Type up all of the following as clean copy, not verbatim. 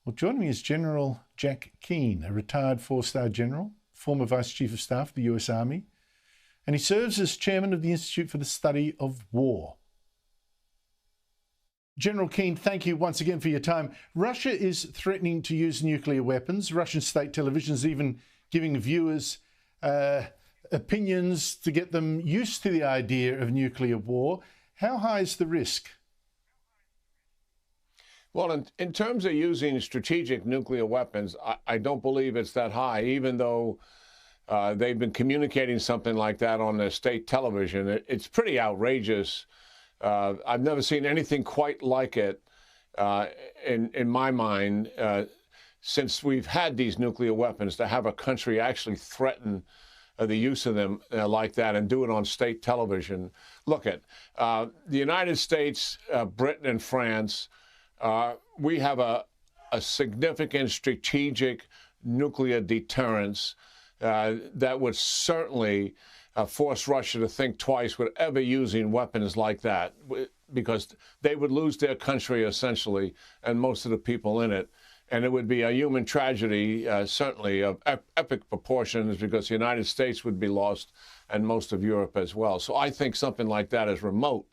Well, joining me is General Jack Keane, a retired four-star general, former Vice Chief of Staff of the US Army, and he serves as chairman of the Institute for the Study of War. General Keane, thank you once again for your time. Russia is threatening to use nuclear weapons. Russian state television is even giving viewers opinions to get them used to the idea of nuclear war. How high is the risk? Well, in terms of using strategic nuclear weapons, I don't believe it's that high, even though they've been communicating something like that on their state television. It's pretty outrageous. I've never seen anything quite like it in my mind since we've had these nuclear weapons, to have a country actually threaten the use of them like that and do it on state television. Look at the United States, Britain, and France. We have a significant strategic nuclear deterrence that would certainly force Russia to think twice with ever using weapons like that, because they would lose their country essentially, and most of the people in it. And it would be a human tragedy, certainly of epic proportions, because the United States would be lost and most of Europe as well. So I think something like that is remote.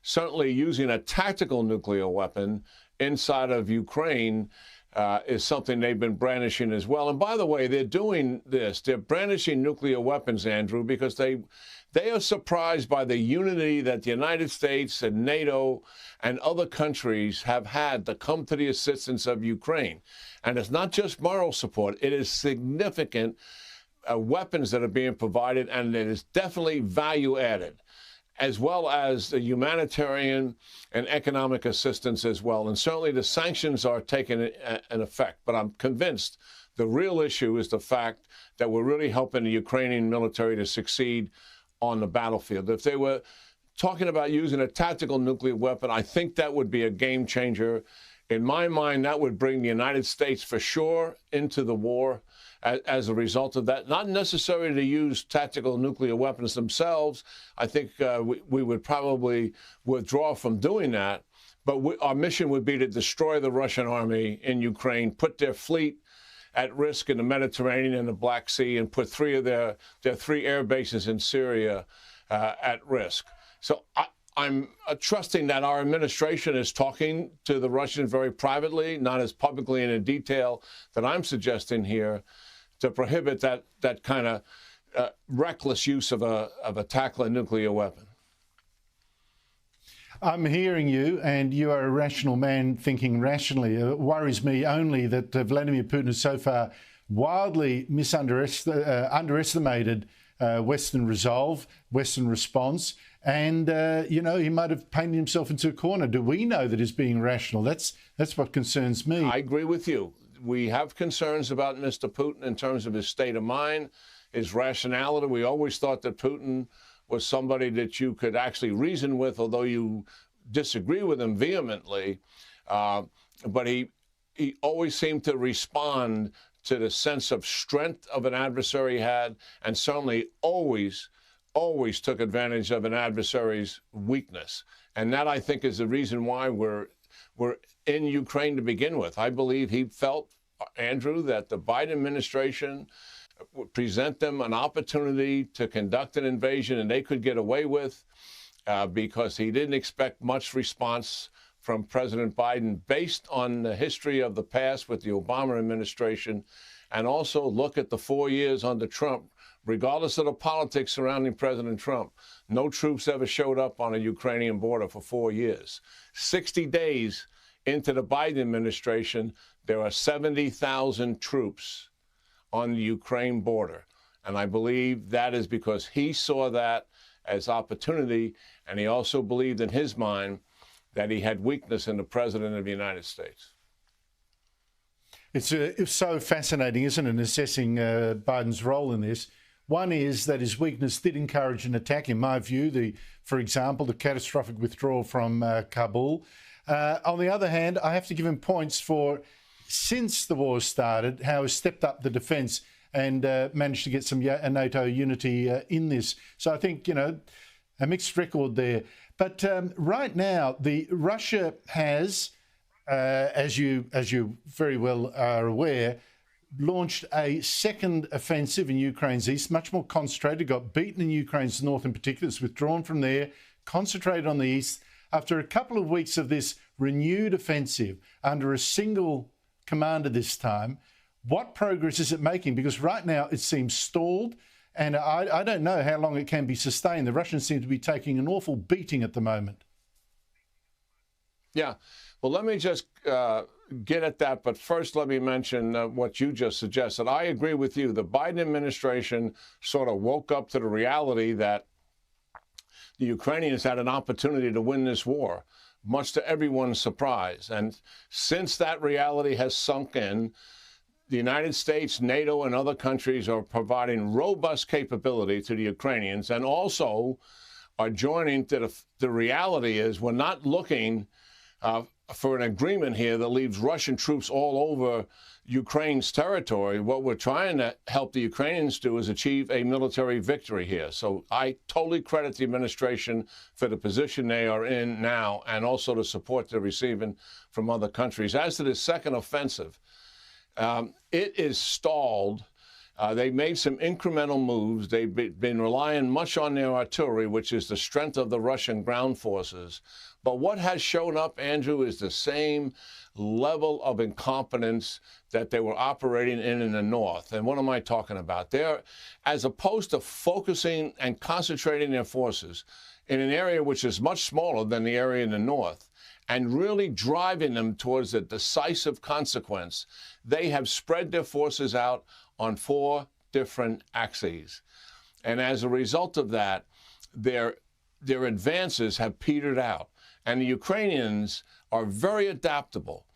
Certainly using a tactical nuclear weapon inside of Ukraine is something they've been brandishing as well. And by the way, they're doing this. They're brandishing nuclear weapons, Andrew, because they are surprised by the unity that the United States and NATO and other countries have had to come to the assistance of Ukraine. And it's not just moral support. It is significant weapons that are being provided, and it is definitely value added, as well as the humanitarian and economic assistance as well. And certainly the sanctions are taking an effect. But I'm convinced the real issue is the fact that we're really helping the Ukrainian military to succeed on the battlefield. If they were talking about using a tactical nuclear weapon, I think that would be a game changer. In my mind, that would bring the United States for sure into the war as a result of that. Not necessarily to use tactical nuclear weapons themselves. I think we would probably withdraw from doing that. But our mission would be to destroy the Russian army in Ukraine, put their fleet at risk in the Mediterranean and the Black Sea, and put their three air bases in Syria at risk. So I'm trusting that our administration is talking to the Russians very privately, not as publicly and in detail that I'm suggesting here, to prohibit that kind of reckless use of a tactical nuclear weapon. I'm hearing you, and you are a rational man thinking rationally. It worries me only that Vladimir Putin has so far wildly underestimated Western resolve, Western response, and he might have painted himself into a corner. Do we know that he's being rational? That's what concerns me. I agree with you. We have concerns about Mr. Putin in terms of his state of mind, his rationality. We always thought that Putin was somebody that you could actually reason with, although you disagree with him vehemently. But he always seemed to respond to the sense of strength of an adversary he had, and certainly always took advantage of an adversary's weakness. And that, I think, is the reason why we're in Ukraine to begin with. I believe he felt, Andrew, that the Biden administration would present them an opportunity to conduct an invasion, and they could get away with, because he didn't expect much response from President Biden based on the history of the past with the Obama administration, and also look at the 4 years under Trump. Regardless of the politics surrounding President Trump, no troops ever showed up on a Ukrainian border for 4 years. 60 days into the Biden administration, there are 70,000 troops on the Ukraine border. And I believe that is because he saw that as opportunity, and he also believed in his mind that he had weakness in the President of the United States. It's so fascinating, isn't it, in assessing Biden's role in this. One is that his weakness did encourage an attack, in my view, for example, the catastrophic withdrawal from Kabul. On the other hand, I have to give him points for, since the war started, how he's stepped up the defence and managed to get some NATO unity in this. So I think, a mixed record there. But right now, Russia has as you very well are aware, launched a second offensive in Ukraine's east, much more concentrated, got beaten in Ukraine's north in particular. It's withdrawn from there, concentrated on the east. After a couple of weeks of this renewed offensive under a single commander this time, what progress is it making? Because right now it seems stalled, and I don't know how long it can be sustained. The Russians seem to be taking an awful beating at the moment. Yeah. Well, let me just get at that. But first, let me mention what you just suggested. I agree with you. The Biden administration sort of woke up to the reality that the Ukrainians had an opportunity to win this war, much to everyone's surprise. And since that reality has sunk in, the United States, NATO, and other countries are providing robust capability to the Ukrainians, and also are joining to the reality is we're not looking for an agreement here that leaves Russian troops all over Ukraine's territory. What we're trying to help the Ukrainians do is achieve a military victory here. So I totally credit the administration for the position they are in now, and also the support they're receiving from other countries. As to the second offensive, it is stalled. They made some incremental moves. They've been relying much on their artillery, which is the strength of the Russian ground forces. But what has shown up, Andrew, is the same level of incompetence that they were operating in the north. And what am I talking about? They're, as opposed to focusing and concentrating their forces in an area which is much smaller than the area in the north, and really driving them towards a decisive consequence, they have spread their forces out on 4 different axes. And as a result of that, their advances have petered out. And the Ukrainians are very adaptable.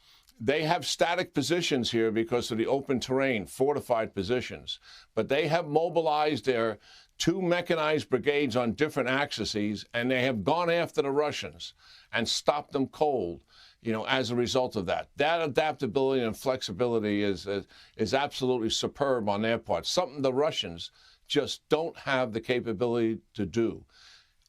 They have static positions here because of the open terrain, fortified positions. But they have mobilized their 2 mechanized brigades on different axes, and they have gone after the Russians and stopped them cold, as a result of that. That adaptability and flexibility is absolutely superb on their part, something the Russians just don't have the capability to do.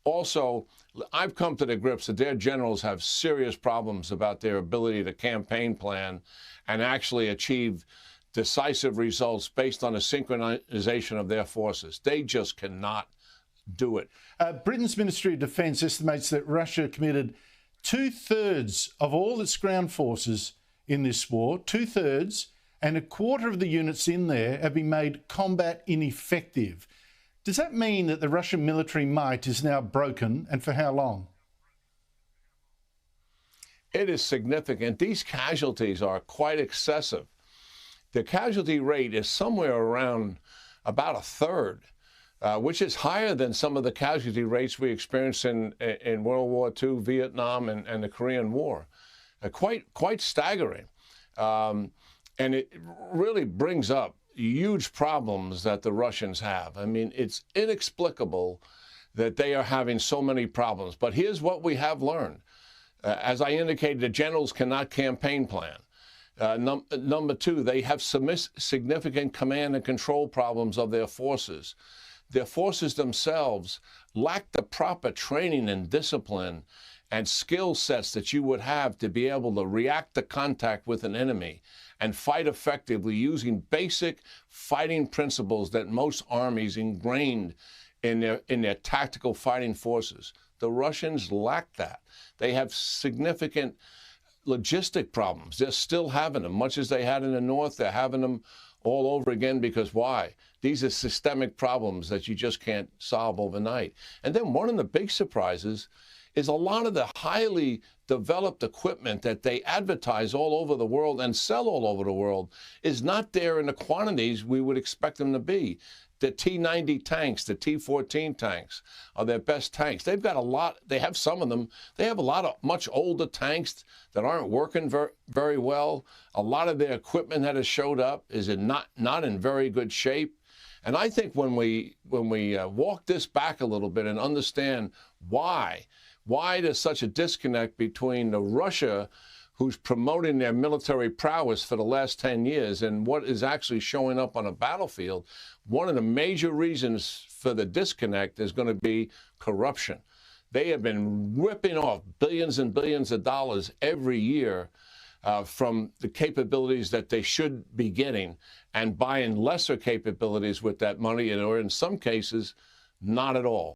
Also, I've come to the grips that their generals have serious problems about their ability to campaign plan and actually achieve decisive results based on a synchronization of their forces. They just cannot do it. Britain's Ministry of Defence estimates that Russia committed 2/3 of all its ground forces in this war, 2/3, and 1/4 of the units in there have been made combat ineffective. Does that mean that the Russian military might is now broken, and for how long? It is significant. These casualties are quite excessive. The casualty rate is somewhere around about 1/3, which is higher than some of the casualty rates we experienced in World War II, Vietnam, and the Korean War. Quite staggering. And it really brings up huge problems that the Russians have. I mean, it's inexplicable that they are having so many problems. But here's what we have learned. As I indicated, the generals cannot campaign plan. Number 2, they have significant command and control problems of their forces. Their forces themselves lack the proper training and discipline and skill sets that you would have to be able to react to contact with an enemy and fight effectively using basic fighting principles that most armies ingrained in their tactical fighting forces. The Russians lack that. They have significant logistic problems. They're still having them, much as they had in the north. They're having them all over again because why? These are systemic problems that you just can't solve overnight. And then one of the big surprises is a lot of the highly developed equipment that they advertise all over the world and sell all over the world is not there in the quantities we would expect them to be. The T-90 tanks, the T-14 tanks are their best tanks. They've got a lot, they have some of them. They have a lot of much older tanks that aren't working very well. A lot of their equipment that has showed up is not in very good shape. And I think when we walk this back a little bit and understand why there's such a disconnect between the Russia who's promoting their military prowess for the last 10 years and what is actually showing up on a battlefield, one of the major reasons for the disconnect is going to be corruption. They have been ripping off billions and billions of dollars every year from the capabilities that they should be getting and buying lesser capabilities with that money, or in some cases, not at all.